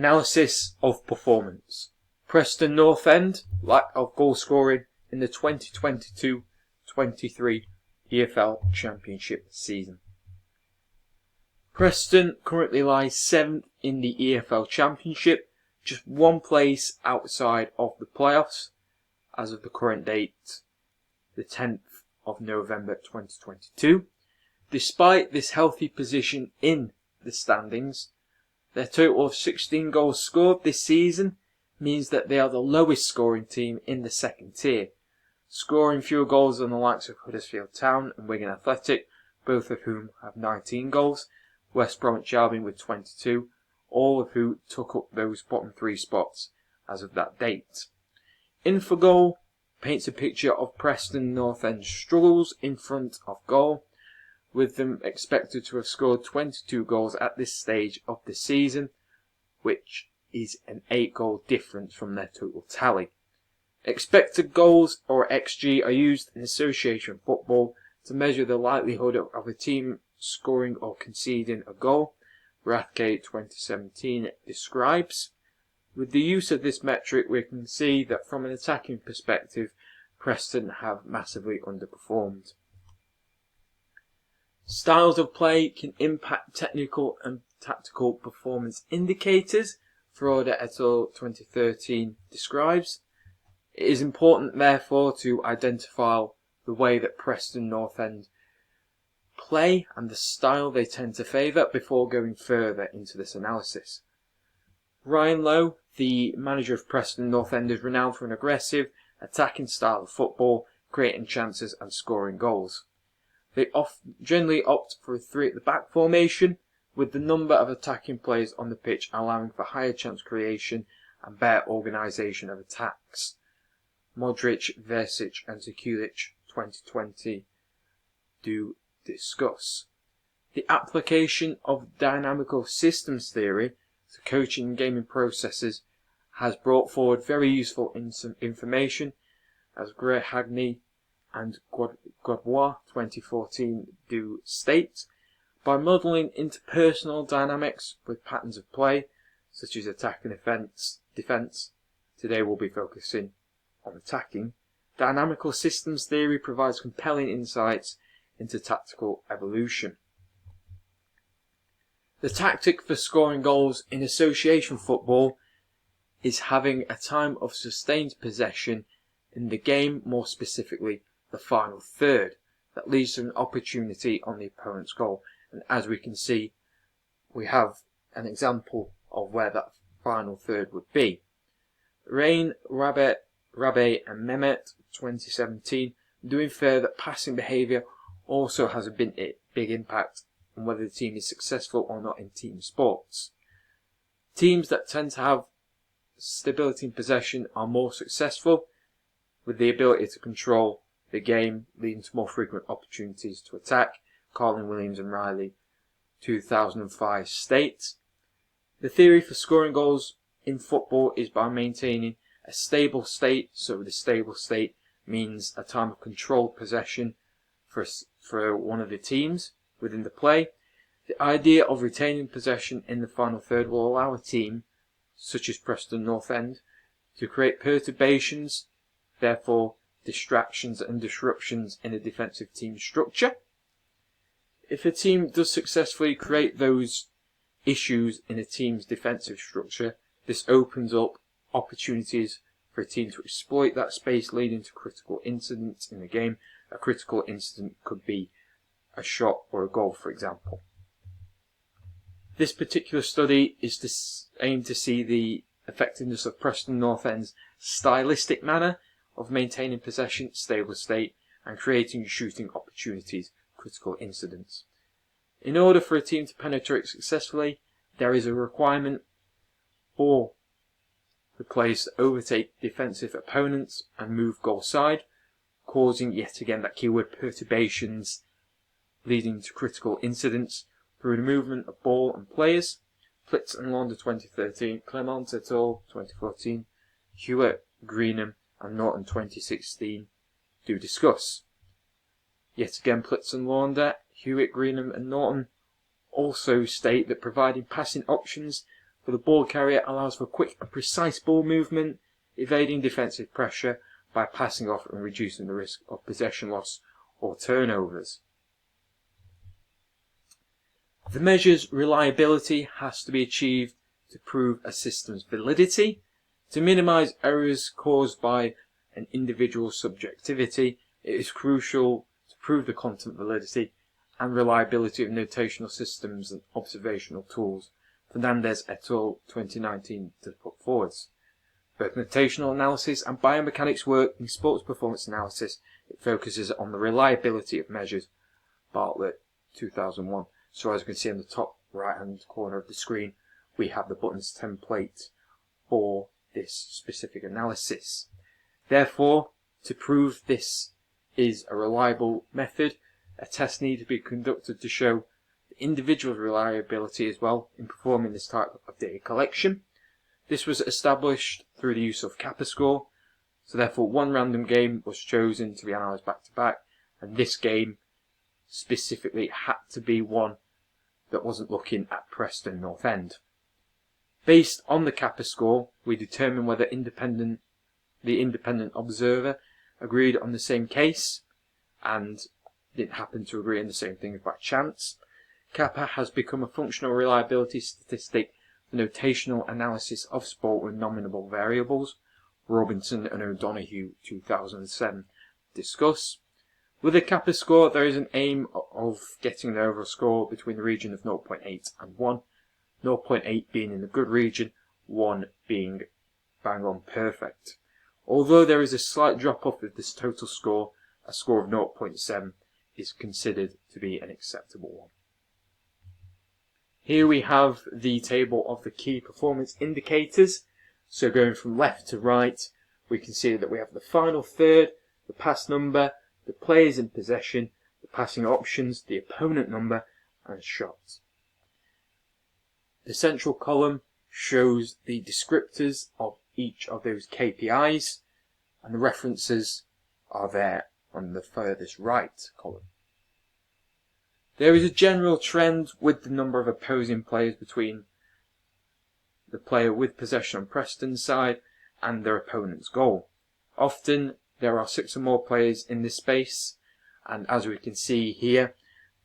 Analysis of performance. Preston North End, lack of goal scoring in the 2022-23 EFL Championship season. Preston currently lies 7th in the EFL Championship, just one place outside of the playoffs, as of the current date, the 10th of November 2022. Despite this healthy position in the standings, their total of 16 goals scored this season means that they are the lowest scoring team in the second tier, scoring fewer goals than the likes of Huddersfield Town and Wigan Athletic, both of whom have 19 goals, West Bromwich Albion with 22, all of who took up those bottom three spots as of that date. Infogol paints a picture of Preston North End's struggles in front of goal, with them expected to have scored 22 goals at this stage of the season, which is an 8-goal difference from their total tally. Expected goals, or XG, are used in association football to measure the likelihood of a team scoring or conceding a goal. Rathgate 2017 describes. With the use of this metric, we can see that from an attacking perspective, Preston have massively underperformed. Styles of play can impact technical and tactical performance indicators, Frauder et al. 2013 describes. It is important, therefore, to identify the way that Preston North End play and the style they tend to favour before going further into this analysis. Ryan Lowe, the manager of Preston North End, is renowned for an aggressive, attacking style of football, creating chances and scoring goals. They generally opt for a 3 at the back formation, with the number of attacking players on the pitch allowing for higher chance creation and better organisation of attacks. Modric, Versic and Zekulic 2020 do discuss. The application of dynamical systems theory to coaching and gaming processes has brought forward very useful information, as Gray Hagney and Godbois 2014 do state. By modelling interpersonal dynamics with patterns of play, such as attack and defence, today we'll be focusing on attacking, dynamical systems theory provides compelling insights into tactical evolution. The tactic for scoring goals in association football is having a time of sustained possession in the game, more specifically the final third, that leads to an opportunity on the opponent's goal. And as we can see, we have an example of where that final third would be. Rain, Rabe and Mehmet 2017 do infer that passing behaviour also has a big impact on whether the team is successful or not in team sports. Teams that tend to have stability in possession are more successful, with the ability to control the game leading to more frequent opportunities to attack. Colin Williams and Riley 2005 states. The theory for scoring goals in football is by maintaining a stable state, so the stable state means a time of controlled possession for one of the teams within the play. The idea of retaining possession in the final third will allow a team, such as Preston North End, to create perturbations, therefore distractions and disruptions in a defensive team structure. If a team does successfully create those issues in a team's defensive structure, this opens up opportunities for a team to exploit that space, leading to critical incidents in the game. A critical incident could be a shot or a goal, for example. This particular study is aimed to see the effectiveness of Preston North End's stylistic manner of maintaining possession, stable state, and creating shooting opportunities, critical incidents. In order for a team to penetrate successfully, there is a requirement for the players to overtake defensive opponents and move goal side, causing yet again that keyword perturbations, leading to critical incidents through the movement of ball and players. Plitz and Launder 2013, Clement et al. 2014, Hewitt, Greenham and Norton 2016 do discuss. Yet again, Plitz and Launder, Hewitt, Greenham and Norton also state that providing passing options for for the ball carrier allows for quick and precise ball movement, evading defensive pressure by passing off and reducing the risk of possession loss or turnovers. The measure's reliability has to be achieved to prove a system's validity. To minimize errors caused by an individual's subjectivity, it is crucial to prove the content validity and reliability of notational systems and observational tools. Fernandez et al. 2019 to put forwards. Both notational analysis and biomechanics work in sports performance analysis. It focuses on the reliability of measures. Bartlett 2001. So as you can see in the top right hand corner of the screen, we have the buttons template for this specific analysis. Therefore, to prove this is a reliable method, a test needs to be conducted to show the individual reliability as well in performing this type of data collection. This was established through the use of kappa score, so therefore one random game was chosen to be analysed back to back, and this game specifically had to be one that wasn't looking at Preston North End. Based on the kappa score, we determine whether the independent observer agreed on the same case and didn't happen to agree on the same things by chance. Kappa has become a functional reliability statistic for notational analysis of sport with nominable variables. Robinson and O'Donoghue 2007 discuss. With a kappa score, there is an aim of getting an overall score between the region of 0.8 and 1, 0.8 being in the good region, 1 being bang on perfect. Although there is a slight drop off of this total score, a score of 0.7 is considered to be an acceptable one. Here we have the table of the key performance indicators. So going from left to right, we can see that we have the final third, the pass number, the players in possession, the passing options, the opponent number, and shots. The central column shows the descriptors of each of those KPIs, and the references are there on the furthest right column. There is a general trend with the number of opposing players between the player with possession on Preston's side and their opponent's goal. Often there are 6 or more players in this space, and as we can see here,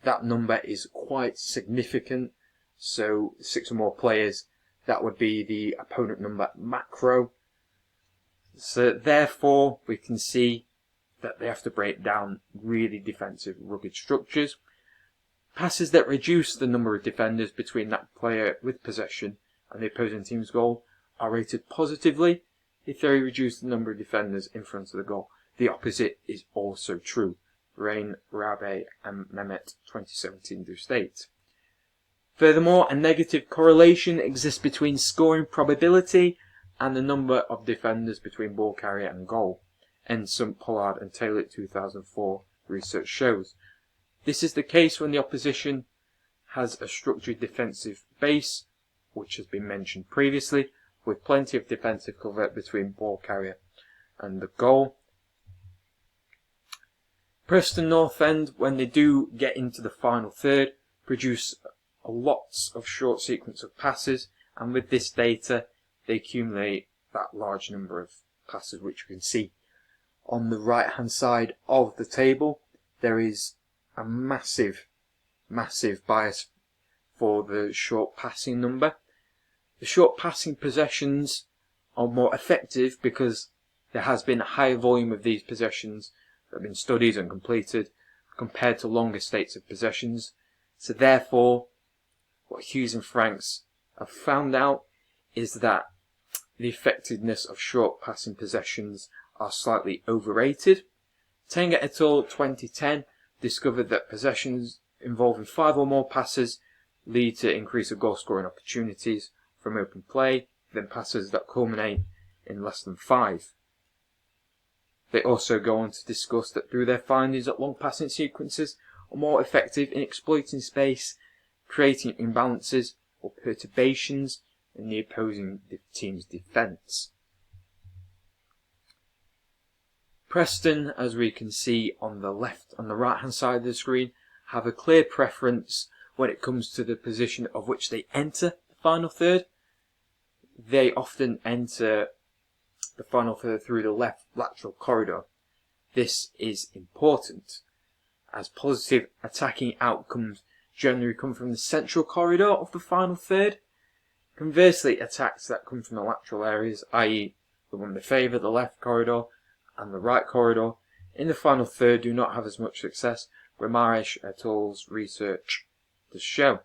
that number is quite significant. So 6 or more players, that would be the opponent number macro. So therefore we can see that they have to break down really defensive, rugged structures. Passes that reduce the number of defenders between that player with possession and the opposing team's goal are rated positively if they reduce the number of defenders in front of the goal. The opposite is also true. Rain, Rabe and Mehmet 2017 do state. Furthermore, a negative correlation exists between scoring probability and the number of defenders between ball carrier and goal. Ensom, Pollard and Taylor 2004 research shows. This is the case when the opposition has a structured defensive base, which has been mentioned previously, with plenty of defensive cover between ball carrier and the goal. Preston North End, when they do get into the final third, produce lots of short sequence of passes, and with this data they accumulate that large number of passes, which you can see on the right hand side of the table. There is a massive bias for the short passing number. The short passing possessions are more effective because there has been a higher volume of these possessions that have been studied and completed compared to longer states of possessions. So therefore, what Hughes and Franks have found out is that the effectiveness of short passing possessions are slightly overrated. Tenga et al. 2010 discovered that possessions involving 5 or more passes lead to increase of goal scoring opportunities from open play than passes that culminate in less than 5. They also go on to discuss that through their findings that long passing sequences are more effective in exploiting space, creating imbalances or perturbations in the opposing team's defence. Preston, as we can see on the right hand side of the screen, have a clear preference when it comes to the position of which they enter the final third. they often enter the final third through the left lateral corridor. This is important, as positive attacking outcomes generally come from the central corridor of the final third. Conversely, attacks that come from the lateral areas, i.e. the one they favour, the left corridor and the right corridor, in the final third do not have as much success, Ramirez et al.'s research does show.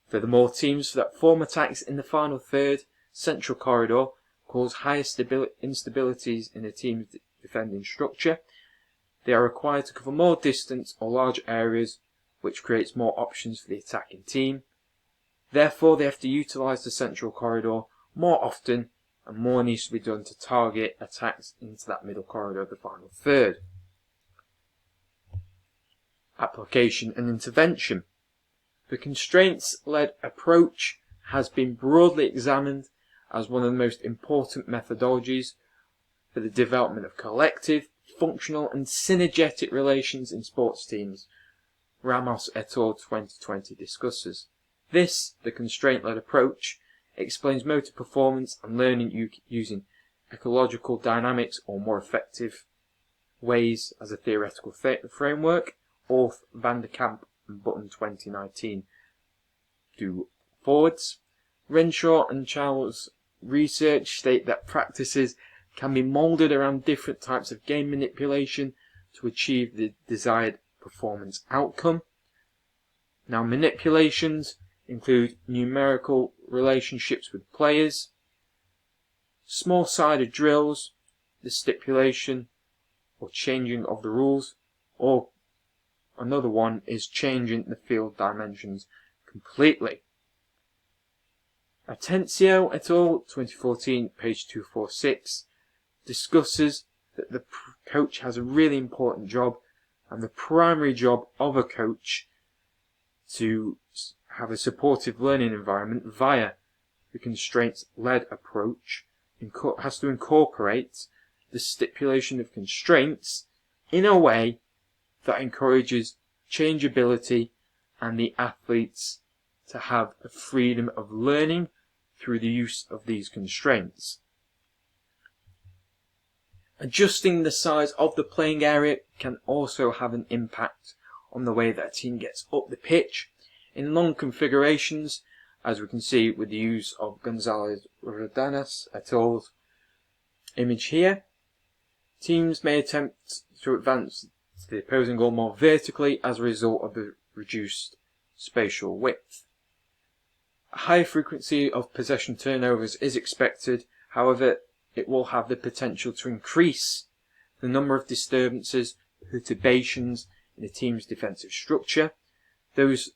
Furthermore, teams that form attacks in the final third, central corridor, cause higher instabilities in the team's defending structure. They are required to cover more distance or large areas, which creates more options for the attacking team. Therefore, they have to utilise the central corridor more often, and more needs to be done to target attacks into that middle corridor of the final third. Application and intervention. The constraints-led approach has been broadly examined as one of the most important methodologies for the development of collective, functional and synergetic relations in sports teams, Ramos et al. 2020 discusses. This, the constraint-led approach, explains motor performance and learning using ecological dynamics or more effective ways as a theoretical framework. Orth, Van der Kamp and Button 2019 do forwards. Renshaw and Charles' research state that practices can be moulded around different types of game manipulation to achieve the desired performance outcome. Now, manipulations include numerical relationships with players, small-sided drills, the stipulation or changing of the rules, or another one is changing the field dimensions completely. Atencio et al. 2014, page 246, discusses that the coach has a really important job, and the primary job of a coach to have a supportive learning environment via the constraints-led approach has to incorporate the stipulation of constraints in a way that encourages changeability and the athletes to have a freedom of learning through the use of these constraints. Adjusting the size of the playing area can also have an impact on the way that a team gets up the pitch. In long configurations, as we can see with the use of Gonzalez-Rodanas et al.'s image here, teams may attempt to advance the opposing goal more vertically as a result of the reduced spatial width. A high frequency of possession turnovers is expected, however, it will have the potential to increase the number of disturbances, perturbations in a team's defensive structure. Those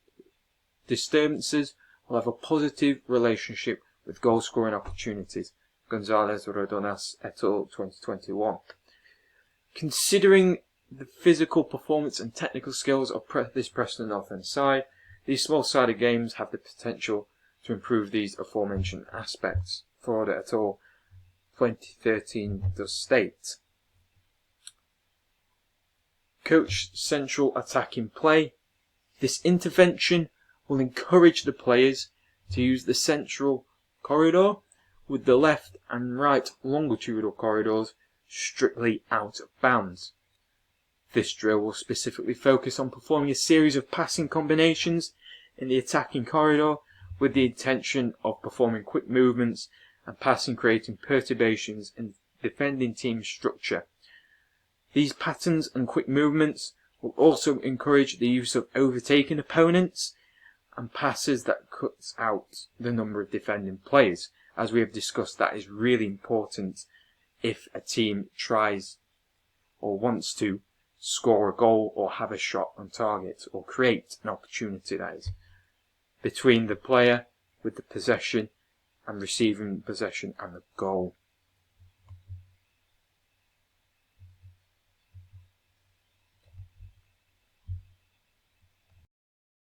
disturbances will have a positive relationship with goal scoring opportunities. Gonzalez-Rodanas et al. 2021. Considering the physical performance and technical skills of this Preston North End side, these small-sided games have the potential to improve these aforementioned aspects. Ford et al. 2013 does state. Coach central attacking play. This intervention will encourage the players to use the central corridor with the left and right longitudinal corridors strictly out of bounds. This drill will specifically focus on performing a series of passing combinations in the attacking corridor with the intention of performing quick movements and passing creating perturbations in the defending team's structure. These patterns and quick movements will also encourage the use of overtaking opponents and passes that cuts out the number of defending players. As we have discussed, that is really important if a team tries or wants to score a goal or have a shot on target or create an opportunity, that is, between the player with the possession and receiving possession and the goal.